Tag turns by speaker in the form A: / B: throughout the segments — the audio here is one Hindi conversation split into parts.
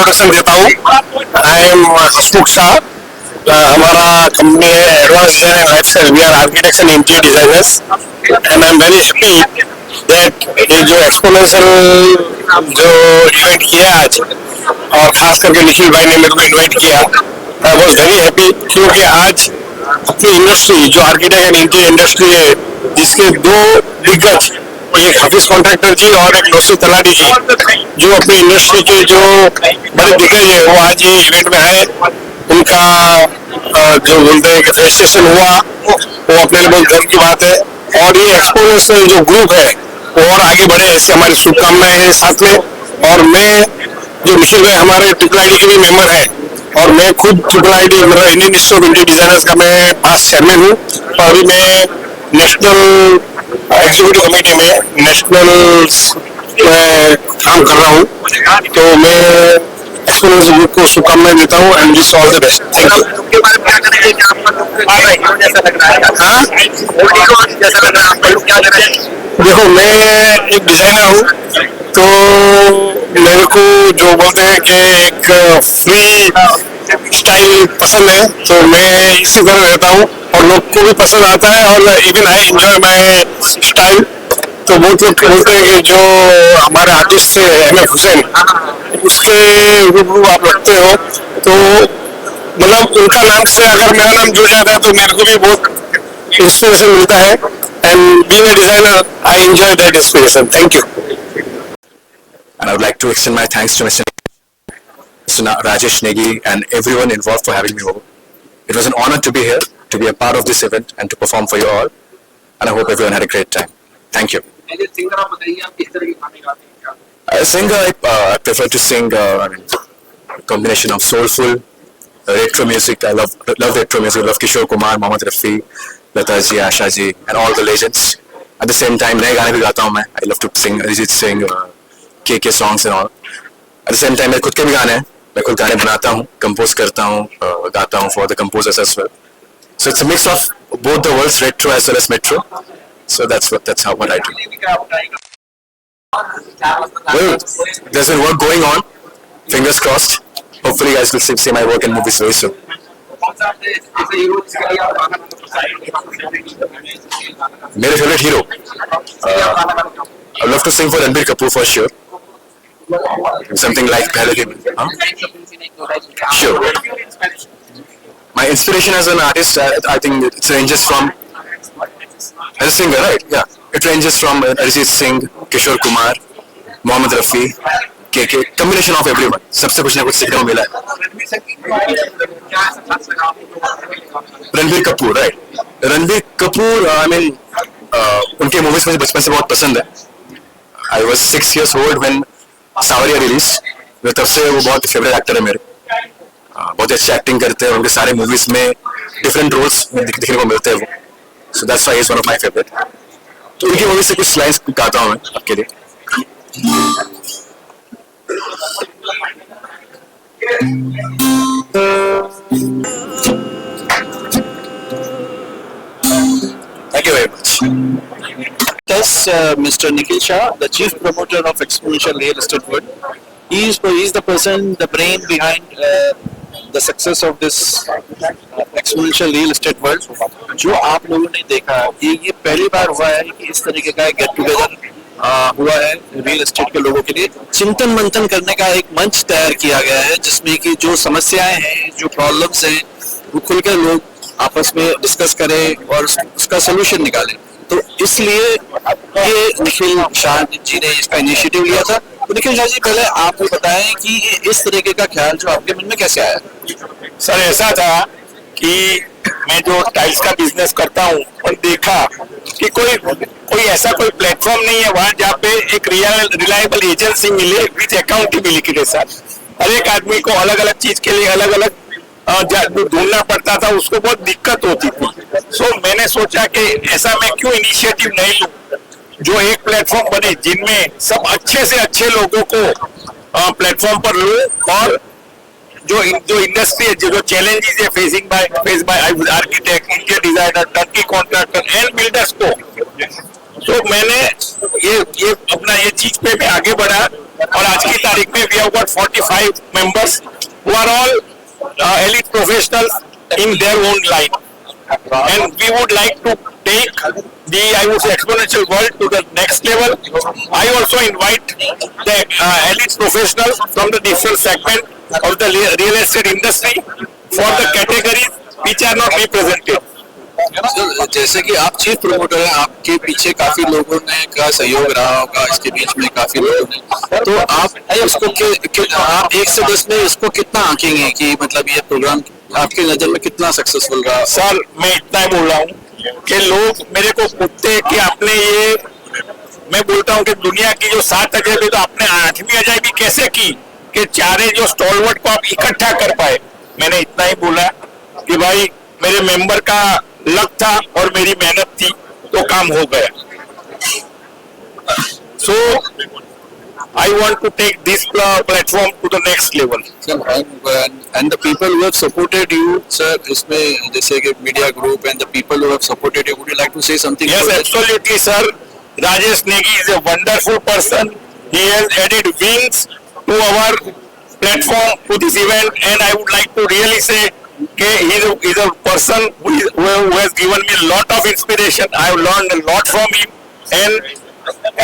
A: इंट्रोडक्शन देता हूँ। I am Hasmukh Shah. हमारा कंपनी है advance design and lifestyle. We are architects and interior designers and I am very happy that ये जो एक्सपोनेंशियल जो इवेंट किया आज, और खास करके निखिल भाई ने मेरे को इन्वाइट किया, आई वॉज वेरी हैप्पी, क्योंकि आज अपनी इंडस्ट्री जो आर्किटेक्ट एंड इंटीरियर इंडस्ट्री है, जिसके दो दिग्गज, एक हाफिज कॉन्ट्रैक्टर जी और एक नौसिफ तलाटी जी, जो अपनी इंडस्ट्री के जो बड़े दिग्गज है, वो आज ये इवेंट में आए। उनका जो बोलते हैं कि रजिस्ट्रेशन हुआ, वो अपने लिए बहुत गर्व की बात है। और ये एक्सपोनेंशियल जो ग्रुप है वो और आगे बढ़े, ऐसी हमारी शुभकामनाएं हैं साथ में। और मैं जो निखिल भाई हमारे ट्रिपल आईडी के भी मेंबर हैं, और मैं खुद ट्रिपल आईडी मतलब Indian institute of interior designers का मैं पास चेयरमैन हूँ। और अभी मैं नेशनल एग्जीक्यूटिव कमेटी में नेशनल में काम कर रहा हूँ। तो मैं एक्सपोनेंशियल ग्रुप को शुभकामनाएं देता हूँ and wish all the best. Thank you. देखो, मैं एक डिजाइनर हूँ, तो मेरे को जो बोलते हैं कि एक फ्री स्टाइल पसंद है, तो मैं इसी तरह रहता हूँ और लोग को भी पसंद आता है। और even I enjoy my style. तो बहुत लोग बोलते हैं कि जो हमारे आर्टिस्ट थे एम.एफ. हुसैन, उसके रूबरू आप रखते हो, तो मतलब उनका नाम से अगर मेरा नाम जुड़ जाता है तो मेरे को भी बहुत इंस्पिरेशन मिलता है। And being a designer, I enjoy that inspiration. Thank you.
B: And I would like to extend my thanks to Mr. Rajesh Negi and everyone involved for having me over. It was an honor to be here, to be a part of this event and to perform for you all. And I hope everyone had a great time. Thank you. As a singer, I prefer to sing a combination of soulful, retro music. I love retro music. I love Kishore Kumar, Mohammed Rafi, Lata ji, Asha ji, and all the legends. At the same time, नए गाने भी गाता हूँ मैं. I love to sing Arijit Singh, KK songs and all. At the same time, मेरे खुद के भी गाने हैं. मैं खुद गाने बनाता हूँ, कंपोज करता हूँ, गाता हूँ for the composers as well. So it's a mix of both the worlds, retro as well as metro. So that's what I do. Well, there's a work going on. Fingers crossed. Hopefully, you guys will see my work in movies very soon. मेरे favourite hero, I love to sing for Ranbir Kapoor for sure. Something like Pehle Ke Huh? Sure. My inspiration as an artist, I think it ranges from, as a singer, right? Yeah. It ranges from Arijit Singh, Kishore Kumar, Mohammed Rafi, KK, combination of everyone. सबसे कुछ ना कुछ सीखने को मिला है. Ranbir Kapoor, right? Ranbir Kapoor, I mean, उनके मूवीज मुझे बचपन से बहुत पसंद है. I was 6 years old when सावरिया released. तब से वो बहुत फेवरेट एक्टर है मेरे. बहुत अच्छी एक्टिंग करते हैं. उनके सारे मूवीज में डिफरेंट रोल्स दिखने को मिलते हैं वो. So that's why he's one of my favorite. तो उनकी मूवी से कुछ लाइंस गाता हूँ मैं आपके लिए. Thank you very much.
C: Thus, Mr. Nikhil Shah, the chief promoter of Exponential Real Estate World. He is the person, the brain behind the success of this Exponential Real Estate World. जो आप लोगों ने देखा, ये पहली बार हुआ है कि इस तरीके का गेट टुगेदर हुआ है रियल एस्टेट के लोगों के लिए. चिंतन मंथन करने का एक मंच तैयार किया गया है, जिसमें कि जो समस्याएं हैं, जो प्रॉब्लम्स हैं, वो खुलकर लोग आपस में डिस्कस करें और उसका सोल्यूशन निकालें. तो इसलिए ये निखिल शाह जी ने इसका इनिशिएटिव लिया था. तो निखिल शाह जी, पहले आप बताएं कि इस तरीके का ख्याल जो आपके मन में कैसे आया?
A: सर, ऐसा था कि मैं जो टाइल्स का बिजनेस करता हूँ और देखा कि कोई ऐसा कोई प्लेटफॉर्म नहीं है वहाँ जहाँ पे एक रिलायबल एजेंसी मिले विद अकाउंटेबिलिटी के साथ. हर एक आदमी को अलग अलग चीज के लिए अलग अलग ढूंढना पड़ता था, उसको बहुत दिक्कत होती थी. सो मैंने सोचा कि ऐसा मैं क्यों इनिशिएटिव नहीं लूं जो एक प्लेटफॉर्म बने जिनमें सब अच्छे से अच्छे लोगों को प्लेटफॉर्म पर लूं, और जो इंडस्ट्री है, जो चैलेंजेस है face by architect, interior designer, Turkey contractor and builders को तो मैंने ये अपना ये चीज पे मैं आगे बढ़ा और आज की तारीख में we have got 45 members who are all elite professionals in their own line, and we would like to take the, I would say, exponential world to the next level. I also invite the elite professionals from the different segment of the real estate industry for the categories which are not represented.
C: तो जैसे कि आप चीफ प्रमोटर हैं, आपके पीछे काफी लोगों ने का सहयोग रहा होगा, इसके बीच में काफी लोगों ने, तो आप इसको आप 1 से 10 में इसको कितना आंकेंगे कि मतलब ये प्रोग्राम आपकी नजर में कितना सक्सेसफुल रहा?
A: सर मैं इतना ही बोल रहा हूँ कि लोग मेरे को पूछते हैं कि आपने ये, मैं बोलता हूँ कि दुनिया की जो 7 अजैबी तो आपने 8वीं अजैबी कैसे की कि चारे जो स्टॉलवर्ड को आप इकट्ठा कर पाए। मैंने इतना ही बोला कि भाई मेरे मेंबर का लक था और मेरी मेहनत थी तो काम हो गया। So I want to take this platform to the next level.
C: Sir, and the people who have supported you, sir, इसमें जैसे कि media group and the people who have supported you, would you like to say something?
A: Yes, absolutely, sir. Rajesh Negi is a wonderful person. He has added wings to our platform, to this event, and I would like to really say that he is a person who has given me a lot of inspiration. I have learned a lot from him, and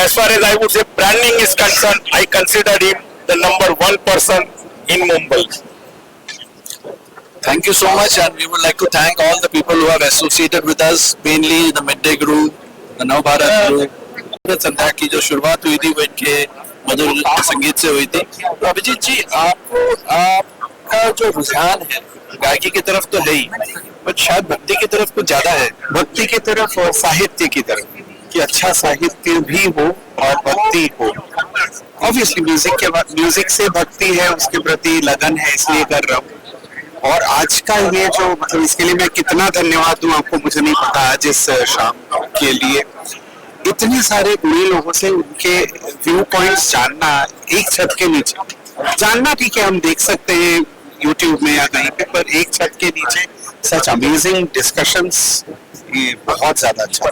A: as far as I would say branding is concerned, I consider him the #1 person in Mumbai.
C: Thank you so much, and we would like to thank all the people who have associated with us, mainly the Midday Group, the Nav Bharat Group. संध्या की जो शुरुआत हुई थी वो इनके मधुर संगीत से हुई थी। तो अभिजीत जी, आपका जो रुझान है गायकी की तरफ तो है ही, पर शायद भक्ति की तरफ कुछ ज्यादा है।
D: भक्ति की तरफ और साहित्य की तरफ, कि अच्छा साहित्य भी हो और भक्ति हो। ऑब्वियसली म्यूजिक से भक्ति है, उसके प्रति लगन है, इसलिए कर रहा हूँ। और आज का ये जो मतलब इसके लिए मैं कितना धन्यवाद दूं आपको मुझे नहीं पता। आज इस शाम के लिए इतने सारे बुरे लोगों से उनके व्यू पॉइंट्स जानना, एक छत के नीचे जानना, ठीक है हम देख सकते हैं यूट्यूब में या कहीं पे, पर एक छत के नीचे सच अमेजिंग डिस्कशंस, ये बहुत ज्यादा अच्छा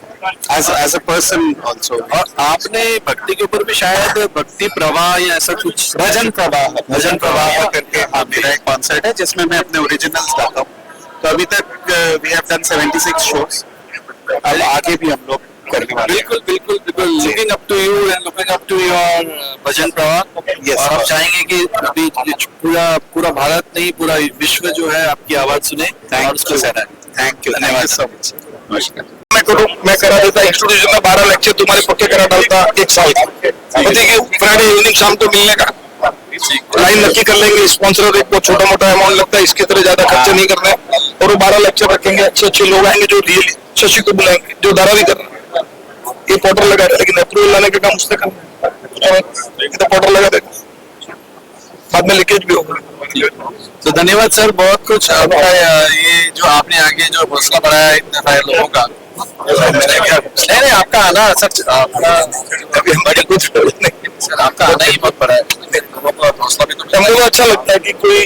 D: एज अ पर्सन ऑल्सो।
C: और आपने भक्ति के ऊपर भी शायद भक्ति प्रवाह या ऐसा कुछ
D: भजन प्रवाह करके हाँ मेरा एक कॉन्सर्ट है जिसमें मैं अपने ओरिजिनल्स गाता हूँ। तो अभी तक वी हैव डन 76 शोज, अब आगे भी हम लोग करने वाले हैं।
C: बिल्कुल looking up to you and looking up to your bhajan pravah.
D: Yes,
C: और आप
D: sir.
C: चाहेंगे कि अभी पूरा भारत नहीं, पूरा विश्व जो है आपकी आवाज सुने और उसको सहराए।
D: Thank you so much.
A: मैं करा देता इंस्टीट्यूशन में 12 लेक्चर तुम्हारे पक्के करा डालता 1 साल का। फ्राइडे इवनिंग शाम को मिलने का लाइन नक्की कर लेंगे, स्पॉन्सर एक बहुत छोटा मोटा अमाउंट लगता है, इसकी तरह ज्यादा खर्चा नहीं करना है, और वो 12 लेक्चर रखेंगे। अच्छे लोग आएंगे जो रियली शशि को बुलाएंगे, जो धारा भी कर रहे हैं। ये पोर्टर लगा है, लेकिन अप्रूवल लाने का काम उसने करना है, तो पोर्टर लगा देगा, बाद में लीकेज भी होगा।
C: तो धन्यवाद सर, बहुत कुछ आपका ये जो आपने आगे जो हौसला बढ़ाया इतने सारे लोगों का, नहीं आपका आना सच आपका
A: अभी हमारे कुछ नहीं
C: सर, आपका आना ही बहुत बड़ा है, लोगों का हौसला भी तो
A: हमको अच्छा लगता है कि कोई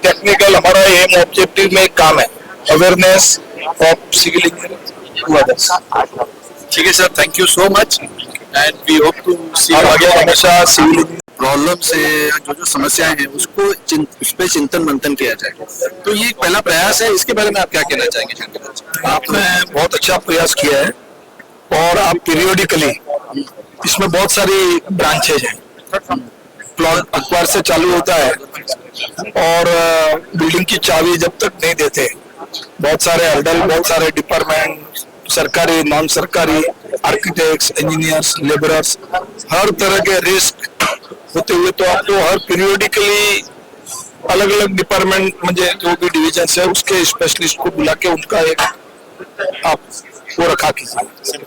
A: टेक्निकल हमारा एम ऑब्जेक्टिव में एक काम है, अवेयरनेस ऑफ सिविल इंजीनियरिंग।
C: ठीक है sir, thank you so much and we hope to see
A: आगे हमेशा सिविल
C: प्रॉब्लम से जो समस्याएं हैं उसको उस पर चिंतन मंथन किया जाए। तो ये एक पहला प्रयास है, इसके बारे में आप क्या कहना चाहेंगे शंकर जी?
A: आपने बहुत अच्छा प्रयास किया है, और आप पीरियोडिकली, इसमें बहुत सारी ब्रांचेज हैं। प्लॉट अखबार से चालू होता है और बिल्डिंग की चाबी जब तक नहीं देते, बहुत सारे हर्डल, बहुत सारे डिपार्टमेंट, सरकारी नॉन सरकारी, आर्किटेक्ट्स, इंजीनियर्स, लेबरर्स, हर तरह के रिस्क होते हुए तो आपको हर पीरियोडिकली अलग अलग डिपार्टमेंट म्हणजे जो भी डिविजन है उसके स्पेशलिस्ट को बुला के उनका एक आप वो रखा कीजिए।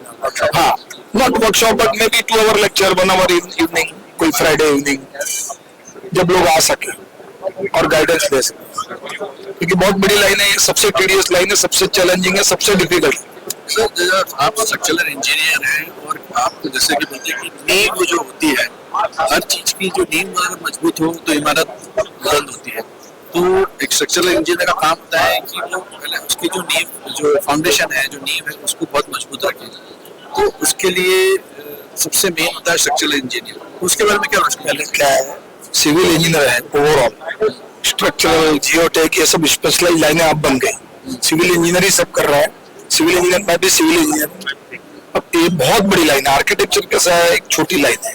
A: हाँ, not workshop but may be 2 hour lecture 1 hour evening, कोई फ्राइडे इवनिंग, जब लोग आ सके और गाइडेंस दे सके, क्योंकि बहुत बड़ी लाइन है, सबसे टीडियस लाइन है, सबसे चैलेंजिंग है, सबसे डिफिकल्ट।
C: सर आप स्ट्रक्चरल इंजीनियर हैं और आप जैसे कि बोलते हैं कि नींव जो होती है, हर चीज की जो नींव अगर मजबूत हो तो इमारत बुलंद होती है। तो एक स्ट्रक्चरल इंजीनियर का काम होता है कि वो पहले उसकी जो नींव, जो फाउंडेशन है, जो नींव है, उसको बहुत मजबूत रखे। तो उसके लिए सबसे मेन होता है स्ट्रक्चरल इंजीनियर। उसके बारे में क्या पहले क्या है?
E: सिविल इंजीनियर है ओवरऑल, स्ट्रक्चरल जियोटेक ये सब स्पेशलाइज लाइनें आप बन गई। सिविल इंजीनियर ही सब कर रहा है, सिविल इंजीनियर मैं भी सिविल इंजीनियर। अब ये बहुत बड़ी लाइन है, आर्किटेक्चर कैसा है एक छोटी लाइन है,